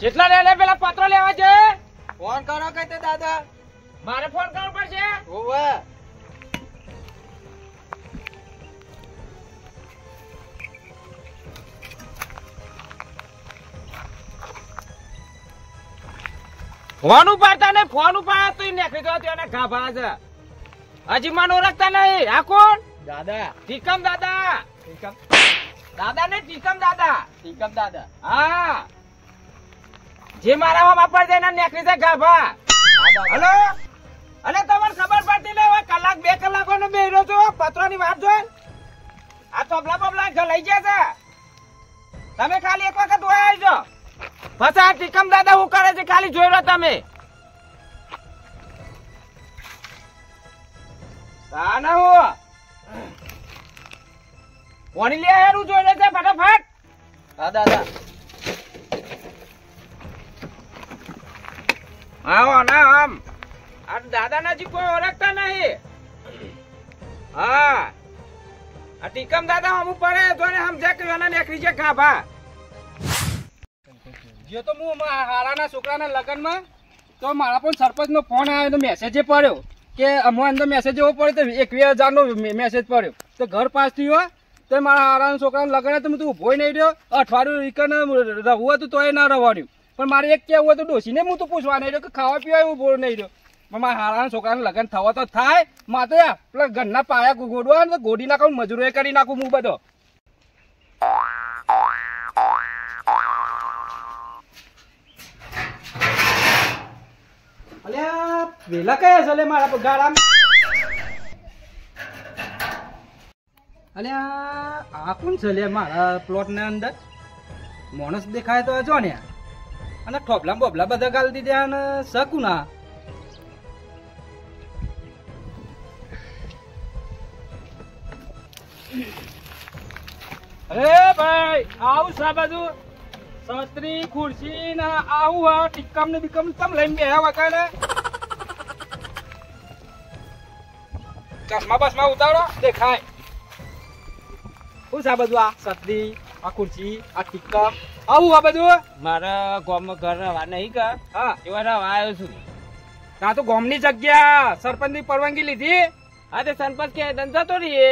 કેટલા લે પેલા પત્રો લેવા છે? ફોન કરો કે તે દાદા મારે ફોન કરવો પડશે. ઓવે ફોન ઉપાડતા નહીં, ફોન ઉપાડતા તું નીકળી ગયો ત્યાંના ગાભા છે. હજી મને ઓળખતા નહીં. આ કોણ? દાદા ટીકમ દાદા. ઠીકમ દાદા ને ટીકમ દાદા. ઠીકમ દાદા હા, જે મારા હોમ પર જઈને નીકળી જાય ગાભા. હલો, અને તમને ખબર પડતી નહીં હોય કલાક 2 કલાકોનો બેહ્યો છો પત્રોની વાત જોઈ. આ તોબલા બબલા લઈ ગયા છે. તમે ખાલી એક વખત હોય આવજો. બસ આ ટીકમ દાદા હું કરે છે ખાલી જોઈ લો તમે. ના હું કોની લે હેરું જોઈ લે છે ફટાફટ. હા દાદા આવો ના આમ આ દાદા નજી કોઈ ઓળખતા નહીં. હા, આ ટીકમ દાદા હમ પડે તો સમજ્યા કે એના નીકળી છે ગાભા. જે તો હું હારાના છોકરાના લગ્નમાં તો મારા પણ સરપંચનો ફોન આવ્યો તો મેસેજ પડ્યો કે અમારા અંદર મેસેજ એવો પડ્યો તો 21,000 નો મેસેજ પડ્યો તો ઘર પાસ થયો તો મારા હારાના છોકરાના લગ્ન તો તું ઉભો નહીં રહ્યો. અઠવાડિયું રિકન રહું હતું તોય ના રવાડ્યું. પણ મારે એક કેવું હતું ડોસીને હું તો પૂછવા નહીં રહ્યો કે ખાવા પીવા એવું ઉભો નહીં રહ્યો. પણ મારા હારાના છોકરાના લગ્ન થવા તો થાય મારે પેલા ઘરના પાયા ગોડવા ને ગોડી નાખું મજૂરી કરી નાખું હું બધો. અલ્યા વેલા કયા છે મારા ગાડામાં? અલ્યા આ કોણ છે લે મારા પ્લોટ ના અંદર? માણસ દેખાય તો જો ને. અને ઠોબલા બોબલા બધા ગાલી દીધા અને શકું ના. અરે ભાઈ આવું છે બધું છત્રી ખુરશી ને આવું હા ટીકમ ને બીકમ તમ લઈને બેહ્યા વખતે ચશ્મા બસમાં ઉતારો દેખાય. શું છે બધું? આ છત્રી આ ખુરશી આ ટીકમ આવું આ બધું મારા ગામમાં ઘર રહેવા નહીં કે હા એવા રહેવા આવ્યો છું. ત્યાં તો ગામની જગ્યા સરપંચ ની પરવાનગી લીધી. હા તે સરપંચ કે ધંધા તો રહીએ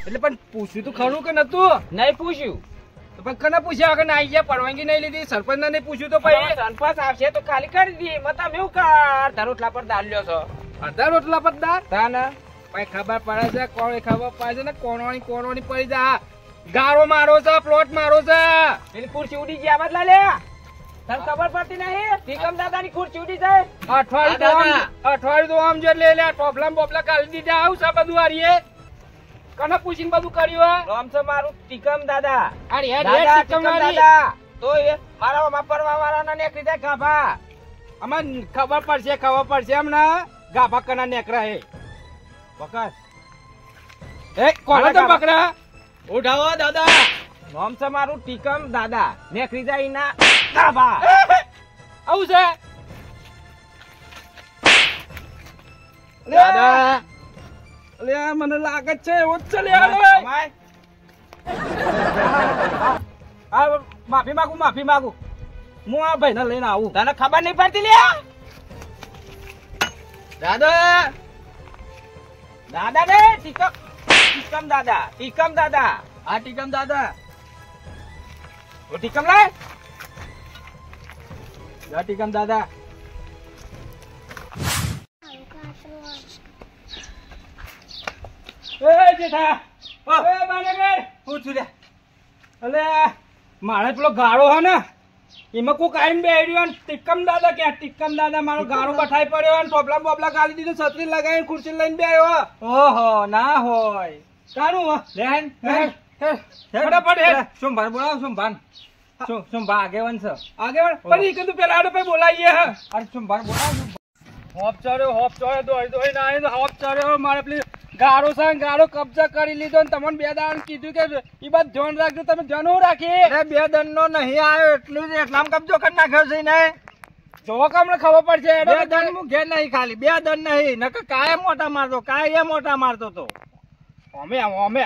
એટલે પણ પૂછ્યું તું ખરું કે નતું? નહીં પૂછ્યું તો પણ કને પૂછ્યા વગર આઈ ગયા? પરવાનગી નહીં લીધી સરપંચ ને નહીં પૂછ્યું તો પછી સરપંચ આવશે તો ખાલી કરી દઈએ. મત તમે એવું અડધા રોટલા પર દાલ લ્યો છો. અડધા રોટલા પતદાર તા ને ભાઈ ખબર પડે છે કોણ ખબર પડે છે ને કોણોની પડી જા. ગારો મારો છે પ્લોટ મારો છે. એની ખુરશી ઉડી ગયા બદલા લે. તને ખબર પડતી નહીં ટીકમ દાદા ની ખુરશી ઉડી જાય. અઠવાડિયું તો આમ જે લે ટોપલા બોપલા કાઢી દીધા. આવું છે બધું હારીએ કને પૂછીને બધું કર્યું? નામ છે મારું ટીકમ દાદા. દાદા ટીકમ દાદા તો એ મારા માં પરવા વાળા ના નીકળી જાય ગાભા. અમને ખબર પડશે હમણાં ગાભા કના નેકરા હે બકસ. એ કોને તો પકડા? ઉઠાવો દાદા. નામ છે મારું ટીકમ દાદા. નીકળી જાય ના ગાભા. આવું છે દાદા. અલે મને લાગે છે એવો જ છે લે. માફી માંગુ હું આ ભાઈને લઈને આવું. તને ખબર નહીં પડતી લે દાદા. દાદા ને ટીકમ દાદા. ટીકમ દાદા. આ ટીકમ દાદા. ઓ ટીકમ લાય. આ ટીકમ દાદા. એ જેઠા એ બાનેગર પૂછું લે. અલે મારે પેલો ગાળો હે ને એમાં કોક આઈને બેહ્યો ને ટીકમ દાદા કે ટીકમ દાદા મારો ગાળો બઠાઈ પડ્યો ને ટોપલા બોપલા ગાલી દીધું છત્રી લગાવીને ખુરશી લઈને બેહ્યો. ઓહો ના હોય તારું લેન ફટાફટ હે સોમવાર બોલાવો. સોમવાર આગેવાન છે આગેવાન પછી કીધું પેલા આડે પછી બોલાવીએ. હે અરે સોમવાર બોલાવો. હોપ ચડ્યો દોઈ ના આવ્યો હોપ ચડ્યો. મારે પેલી ગાળો કબજા કરી લીધો ને તમને 2 દાણ કીધું કે એ બાદ ધ્યાન રાખજો. તમે ધ્યાન રાખી 2 દંડ નો નહીં આવ્યો એટલું જ એટલામ કબજો કરી નાખ્યો છે ને. જો કમને ખબર પડશે 2 દંડ હું ઘેર નહીં ખાલી 2 દંડ નહીં નકર કાય મોટા મારતો તો અમે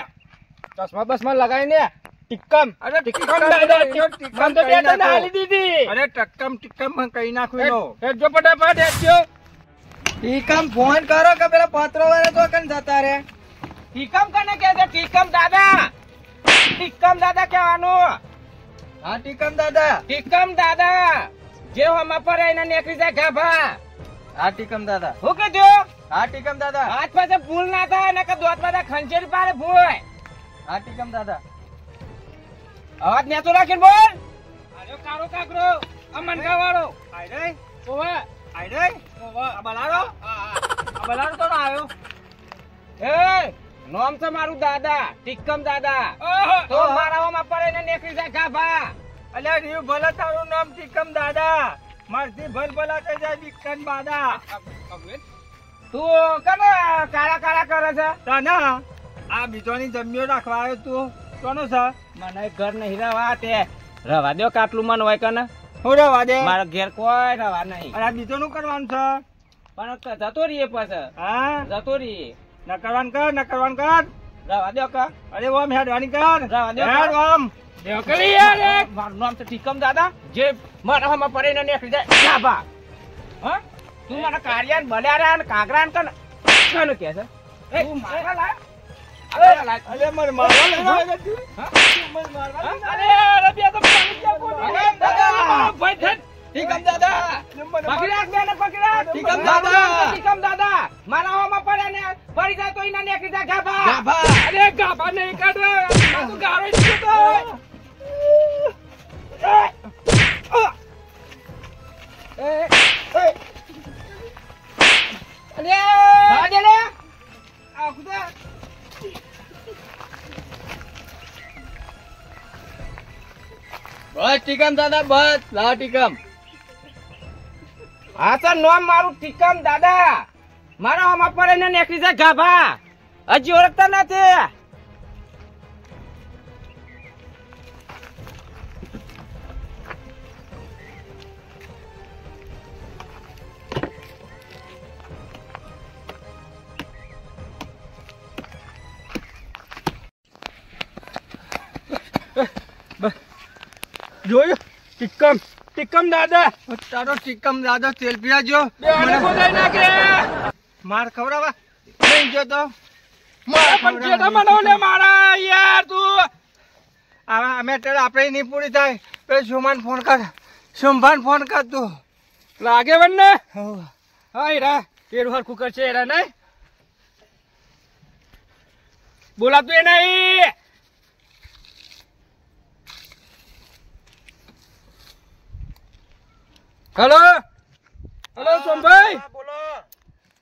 ચશ્મા બસમાં લગાવીને ટીકમ અરે ટીકમ દાદા ટીકમ તો બે તને હાલી દીધી. અરે ટક્કમ માં કઈ નાખ્યું એનો. હેડજો ફટાફટ હેડજો. ટીકમ ફોન કરો કે પેલા પત્રો વાળા તો કન જતા રે. ટીકમ કને કહે છે? ટીકમ દાદા. ટીકમ દાદા કહેવાનું. હા ટીકમ દાદા. ટીકમ દાદા જે હમા પર એને નીકળી જાય ગાભા. હા ટીકમ દાદા. હું કીધું? હા ટીકમ દાદા. હાથ પાસે ભૂલ ના થાય ને કે દોત પાસે ખંચેરી પાડે ભૂલ. હા ટીકમ દાદા. અવાજ નેતો રાખીને બોલ. આજો કારો કાકરો આ મનકા વાળો આઈ રે ઓવા આઈ રે આ બલાડો. આ બલાડો તો ના આવ્યો. એ નામ છે મારું દાદા, ટીકમ દાદા. તો મારા હમા પર એને નીકળી જાય ગાભા. અલ્યા રીવ ભલે તારું નામ ટીકમ દાદા, મારથી ભલ ભલા થઈ જાય ટીકમ દાદા. તું કને કાળા કાળા કરે છે? તાના આ બીજોની જમ્યો રાખવા આવ્યો તું કોનો છે? મને ઘર નહીં રવા તે રવા દો કાટલું મન હોય કને. હું રવા દે. મારા ઘેર કોઈ રવા નહીં. અરે આ બીજોનું કરવાનું છે. પણ જતો રહીએ પછી હા જતો રહીએ. ન કરવાનું કર, ન કરવાનું કર. રવા દો કા. અરે ઓમ હેડવાની કર. રવા દો હેડ કા. ઓમ. દેવ કરી યાર એક. મારું નામ છે ટીકમ દાદા. જે મારા હમા પર એને નીકળી જાય ગાભા. હા તું મને કારિયાન બલ્યારા ને કાગરાન કને કને કહે છે? તું મારા લાય. અરે મને મારવા લાગ્યો તું. હા? તું મને મારવા હા? લાગ્યો. અરે બે તો પાણી ક્યાં બોલી? અરે દાદા. ભાઈ થેટ. ટીકમ દાદા. પકડી રાખ બેને, પકડી રાખ. ટીકમ મારું દાદા. નામ છે ટીકમ દાદા. મારા હમા પર એને પડી જાય તો એના નીકળી જાય ગાભા. ગાભા. અરે ગાભા નહીં કાઢવા. આ તો ગારો જ છે તો. જવા દે લે. આ ખુદા. બસ ટીકમ દાદા બસ. લાવ ટીકમ. હા સર નામ મારું ટીકમ દાદા. મારા હમા પર એને નીકળી જાય ગાભા. હજી ઓળખતા નથી. જોયું ટીકમ ટીકમ દાદા. તારો ટીકમ દાદા તેલ પીવાજો. મને બોલાઈ નાખે. માર ખવડાવા નહીં જો તો પણ જેઠા મને લે મારા યાર તું. આ મેટર આપણે નહીં પૂરી થાય પેલો સુમાન ફોન કર. સુમભાન ફોન કર તું. લાગે વન ને. હોવ. હા હીરા તેરું હરખું કરશે હીરા નહીં બોલાતું એ નહીં. Hello hello Sombhai. બોલો.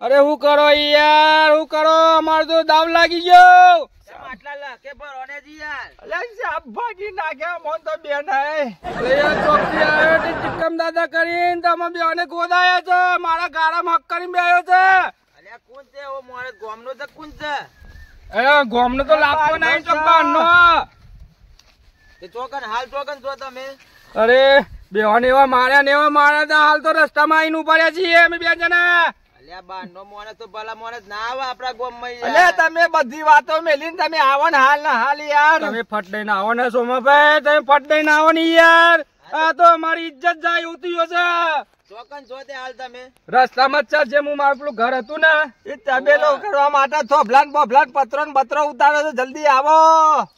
અરે હું કરો યાર, હું કરો? અમારે તો દાવ લાગી ગયો. આટલા લાખે ભરો ને જી યાર. અલ્યા સાપ ભાગી નાખ્યા મોન તો બે નહીં. અરે યાર ચોકથી આવ્યો તે ટીકમ દાદા કરીને તમે બેને ગોદાયા છે. મારા ગાળામાં હક કરીને બેહ્યો છે. અલ્યા કોણ છે ઓ મોરે ગોમનો તો કોણ છે? એ ગોમનો તો લાગતો નહીં ચોકબાનો. એ ચોકન હાલ ચોકન છો તમે? અરે બેવાને એવા માર્યા હતા. હાલ તો રસ્તામાં આવીને ઉભાર્યા છીએ અમે બે જણા. અલ્યા બારનો મોણે તો ભલા મોણે જ ના આવે આપડા ગોમમાં યાર. અલ્યા તમે બધી વાતો મેલીને તમે આવો ને હાલ ના હાલ યાર. તમે ફટ દઈને આવો ને સોમાભાઈ, તમે ફટ દઈને આવો ને યાર. આ તો અમારી ઇજ્જત જાય ઉતર્યો છે. ચોકન છો તે હાલ તમે? રસ્તામાં જ છે જે હું મારું પેલું ઘર હતું ને એ તબેલો કરવા માટે થોભલાન બોભલાન પત્રો ને બત્રો ઉતારો તો જલ્દી આવો.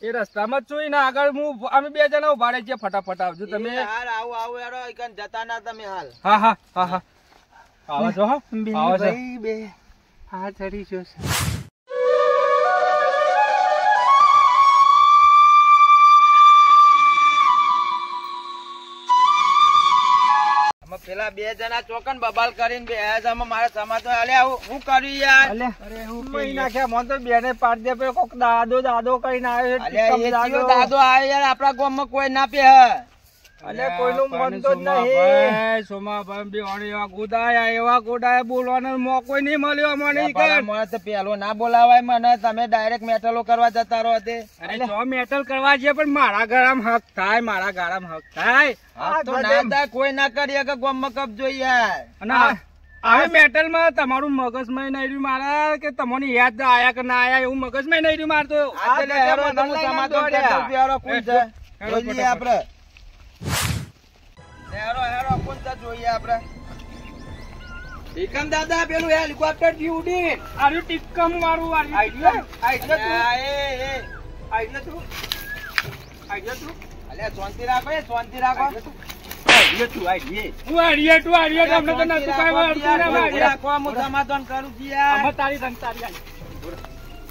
એ રસ્તામાં જ છું ને આગળ અમે બે જણા ઉભા રહી છીએ. ફટાફટ આવજો તમે. હાલ આવું આવું યારો એકન જતા ના તમે હાલ. હા હા હા હા આવો છો. હા આવો છો. બે હા ચડી જો. પેલા બે જણા ચોકન બબાલ કરીને બે મારા સમાતો અલ્યા હું કર્યું યાર. અરે હું પી નાખ્યા મોન તો બેને પાડ દે પે કોક દાદો કરીને આવ્યો છે. અલ્યા એ ટીકમ જીવ દાદો આવે યાર આપડા ગામમાં કોઈ ના પે. અલ્યા કોઈનું મન તો જ નહીં. સોમાભાઈ બેવાણી એવા ગોડાયા બોલવાનો મોકો નહીં મળ્યો મને. મને તો પેલો ના બોલાવાય મને. તમે ડાયરેક્ટ મેટલો કરવા જતા રહો તે. અરે જો મેટલ કરવા છે પણ મારા ગાળામાં હક થાય. મારા ગાળામાં હક થાય. આ તો ના થાય કોઈ ના કરી કે ગામમાં કબજો યાર. અને હવે મેટલમાં તમારું મગજમાં નહીં રહ્યું મારા કે તમને યાદ આયા કે ના આયા એવું મગજમાં નહીં રહ્યું મારતો આજે હેરો તમે સમાધાન કરજો હેરો કોણ છે જોઈએ આપણે હેરો કોણ છે જોઈએ આપણે ટીકમ દાદા પેલું હેલિકોપ્ટર થી ઉડી આર્યું ટીકમ મારું આઈડિયા તું અલ્યા શાંતિ રાખો શાંતિ રાખો હું આર્યા તમને તો નતું કાંઈ વાળતું ને આર્યા. રાખો હું સમાધાન કરું છું યાર અમે તારી રંગ તારી આલી.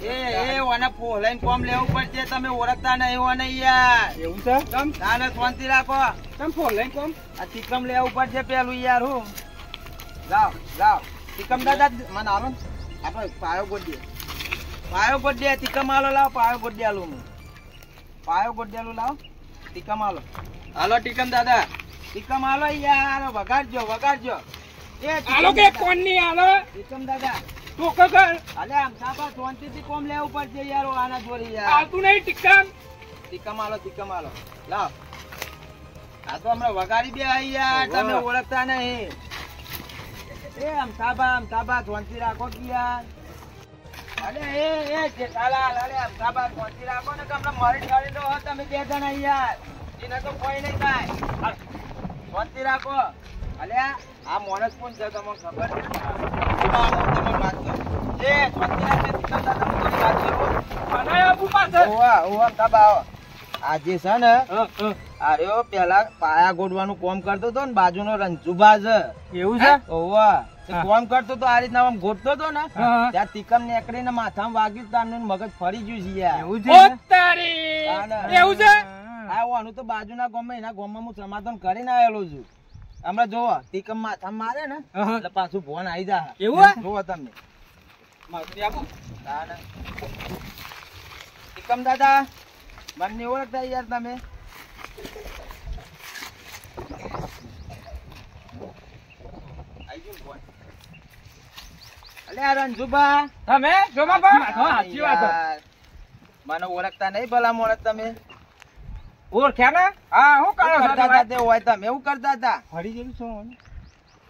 એ ઓને ફોલાઈને કોમ લેવું પડશે તમે ઓળખતા નહીં ઓને યાર એવું છે તમ ના ના શાંતિ રાખો તમ ફોન લઈને કોમ આ ટીકમ લેવું પડશે પેલું યાર હું લાવ ટીકમ દાદા મને આલો ને આપણે પાયો ગોડીએ ટીકમ આલો લાવ પાયો ગોડિયાલું હું પાયો ગોડિયાલું લાવ ટીકમ આલો હાલો ટીકમ દાદા ટીકમ આલો યાર વગાડજો એ આલો કે કોણ ની આલો ટીકમ દાદા તો કર અલે આમ સાબા શાંતિથી કોમ લેવું પડશે યાર આના જોડી યાર આવતું નહીં ટીકમ ટીકમ આલો લાવ આ તો હમણાં વગાડી બે આઈ યાર તમે ઓળખતા નહીં એ આમ સાબા શાંતિ રાખો કે યાર અરે એ જેઠાલાલ અરે આમ સાબા શાંતિ રાખો ને કે હમણાં મરી ઠાડી દો તમે બે જણા યાર એને તો કોઈ નહીં થાય શાંતિ રાખો અલે આ માણસ કોણ છે તમને ખબર તમે વાત કરો એ શાંતિ રાખે તમે વાત કરો અને આપું પાસે ઓવા સાબા આવો આજે છે ને આર્યો પેલા પાયા ગોડવાનું કામ કરતો હતો ને બાજુનો રંજુબા છે એવું છે ઓવા કામ કરતો તો આ રીતના આમ ગોઠતો હતો ને હા. ત્યાં તીકમ નીકળીને માથામાં વાગ્યું તાનું મગજ ફરી ગયું છે યાર ઓ તારી એવું છે આ ઓનું તો બાજુના ગામમાં એના ગામમાં હું સમાધાન કરીને આવેલો છું હમણાં જોવો તીકમ માથામાં મારે ને હા. એટલે પાછું ફોન આવી જા એવું જોવો તમે મારી આપું તીકમ દાદા મને નહીં ઓળખતા યાર તમે અલ્યા રંજુબા તમે જોમાબા સાચી વાત છે. યાર, મને ઓળખતા નહીં ભલા મોણસ તમે ઓળખ્યા ને હા હું કરો છો કરતા તમે? હતા તે હોય તમે એવું કરતા હતા ફરી જેવું છો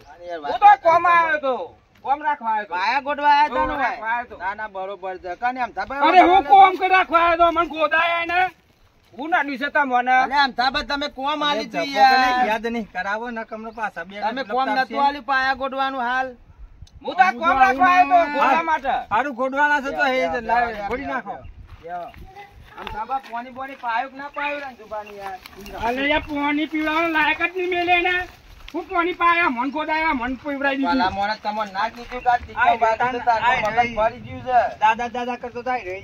અરે યાર, હું વાત તો કોમ આવ્યો તો કોમ રાખવા આવ્યો તો. પાયા ગોઠવા આયા હતા ને હું રાખવા આવ્યો તો. ભાઈ? ના ના બરોબર છે કને આમ થાબા અરે હું કોમ કરી રાખવા આવ્યો તો મને ગોદાયા ને હું ના દિવસે તમને અરે આમ થાબા તમે કોમ આલી છું યાર યાદ નહીં કરાવો ને કમરો પાછા બે તમે કોમ નતું આલી પાયા ગોઠવાનું હાલ હું તો કોમ રાખવા આવ્યો તો ગોદા માટે સારું ગોડવાના છે તો એ ગોડી નાખો આમ થાબા પોની બોની પાયું કે ના પાયું રંજુબાની યાર અલે યાર પાણી પીવડાવવાનો લાયક જ નહીં મેલે ને હું પાણી પાયા મન ગોદાયા મન પીવડાવી ભલા દીધું મોણસ તમને ના કીધું કે આ તીખા બાજુ છે તારું મગજ ફરી ગયું છે દાદા કરતો થાય રે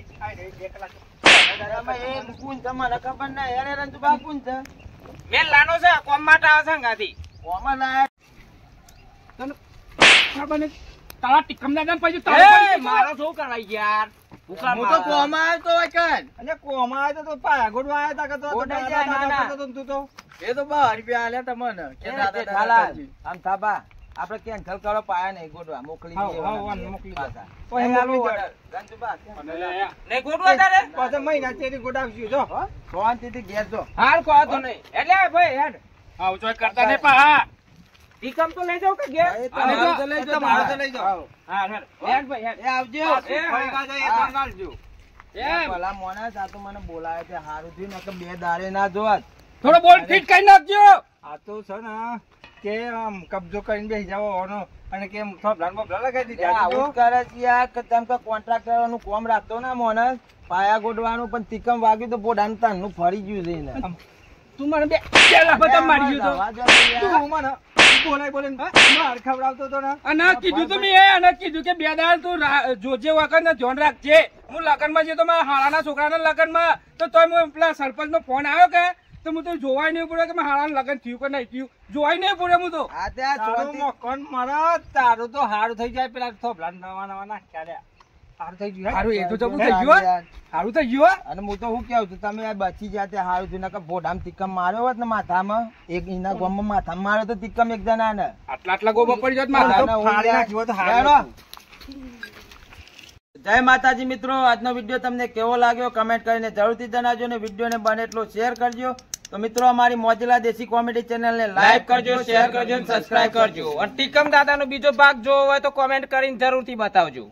એક લાખ તમે એ કોણ છે મને ખબર નહીં અરે રંજુબા કોણ છે મેં લાનો છે કોમ માટે આવે છે ગાતી કોમાં લાયા ખબર નહીં તારા ટીકમ દાદા પછી મારો શું કરાય યાર હું તો કોમાં આવ્યો તો વચન અને કોમાં આવ્યો તો પાયા ગોડવા આવ્યા તા કે તો ગોડાઈ જાય, ના, ના. કરતો તો તું તો એ તો 12 રૂપિયા આલ્યા તમને કે દાદા દાદા આમ થાબા આપણે કેન્સલ કરો પાયા નહીં ગોડવા મોકલી હાવ, દઈએ હાવ, વાળા. મોકલી દો. પાછા. પછી એ મોકલી આલો દો. order. રંજુબા, નહીં ગોઠવા તારે પાછા મહિના ચેરી ગોડાવશું જો હો? શાંતિથી ઘેર જો. હાર કહો તો નહીં એટલે ભાઈ હેડ આવ ચોય કરતા નહીં પા હા ટીકમ તો લઈ જાવ કે ઘેર એ તમારું તો લઈ જાઓ, તમારું તો લઈ જાઓ. હાવ. હા હેડ હેડ ભાઈ હેડ એ આવજો એ ફરીકા જાય, હા. એક ગાળજો. એમ ભલા મોણસ આ તો મને બોલાવે છે હારું થયું ને કે બે દાડે ના જોત થોડો બોલ ફિટ કરી નાખજો આ તો છે ને કે આમ કબજો કરીને બેસી જાવ ઓનો અને કેમ થોભલાન બોભલા લગાવી એ દીધા આવું જ કરે છે યાર કે તેમ કે કોન્ટ્રાક્ટરનું કોમ રાખતો ને મોણસ પાયા ગોડવાનું પણ તીકમ વાગ્યું તો બોડાનું તાનનું ફરી ગયું છે એને. તું મને બે પેલા બધા મારી ગયો આવા જો ને યાર. તું મને બોલાય માર ખવડાવતો તો ને તો અને કીધું તો મેં અને કીધું કે બે દાડ તું જોજે વખત ને ધ્યાન રાખજે હું લગનમાં જે તો મારા હાળાના છોકરાના લગનમાં તો તોય હું પેલા સરપંચનો ફોન આવ્યો કે તો હું તો જોવાય નહીં પડ્યો કે મારા હાળાનું લગન થયું કે નહીં થયું જોવાય નહીં પડ્યો હું તો આ તે આ તારું ચોથી- મકાન મારા તારું તો હારું થઈ જાય પેલા થોભલાન નવા નવા નાખ્યા લે હારું થઈ ગયું હે? સારું એ તો જબરું થઈ ગયું હો. સારું થઈ ગયું હો. અને હું તો શું કેવું છું તમે આ બચી ગયા તે હારું થયું નકર બોડામ તીકમ માર્યો હોત ને માથામાં એક એના ગોમમાં માથામાં માર્યો તો તીકમ એક જણા ને આટલા ગોબા પડી જાત આ મારા તો ફાડી નાખ્યું હોત તો હારું હેડો. હતું. જય માતાજી મિત્રો, આજનો વિડીયો તમને કેવો લાગ્યો કમેન્ટ કરીને જરૂરથી જણાવજો ને વિડીયોને બને એટલો શેર કરજો. તો મિત્રો અમારી મોજીલા દેશી કોમેડી ચેનલને લાઈક કરજો, શેર કરજો, સબસ્ક્રાઇબ કરજો. અને ટીકમ દાદાનો બીજો ભાગ જોવો હોય તો કોમેન્ટ કરીને જરૂરથી બતાવજો.